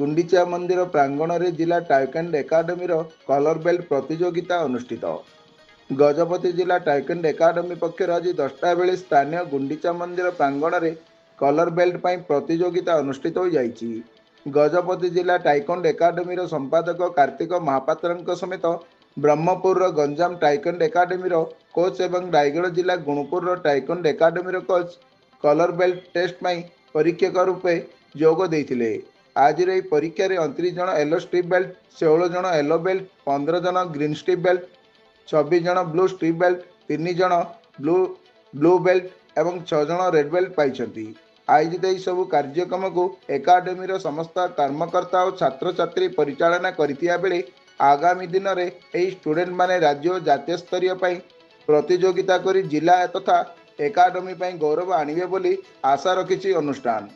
गुंडीचा मंदिर प्रांगण में जिला टाइकेंड एकाडेमी कलर बेल्ट प्रतियोगिता अनुष्ठित। गजपति जिला टाइकेंड एकाडेमी पक्षर आज 10टा बेले स्थानीय गुंडीचा मंदिर प्रांगण में कलर बेल्ट पर प्रतियोगिता अनुष्ठित हो जाइछि। गजपति जिला टाइकेंड एकाडेमी संपादक कार्तिक महापात्र समेत Brahmapur Ganjam taekwondo academy coach एवं रायगढ़ जिला Gunupur taekwondo academy coach colour belt test परीक्षक रूपे जोग देइथिले। आज परीक्षा 29 जन येलो स्ट्रिप बेल्ट, 16 जन येलो बेल्ट, 15 जन ग्रीन स्ट्रिप बेल्ट, 26 जन ब्लू स्ट्रिप बेल्ट, 3 जन ब्लू बेल्ट एवं 6 जन रेड बेल्ट पाइछंती। आयोजित यह सब कार्यक्रम को एकाडेमी समस्त कर्मकर्ता और छात्र छात्री परिचालना करथिया बेले आगामी दिन में यही स्टूडेंट माने राज्य और जातीय स्तरीय प्रतियोगिता करी जिला तथा एकाडेमी गौरव आणिबे बोली आशा रखिछि अनुष्ठान।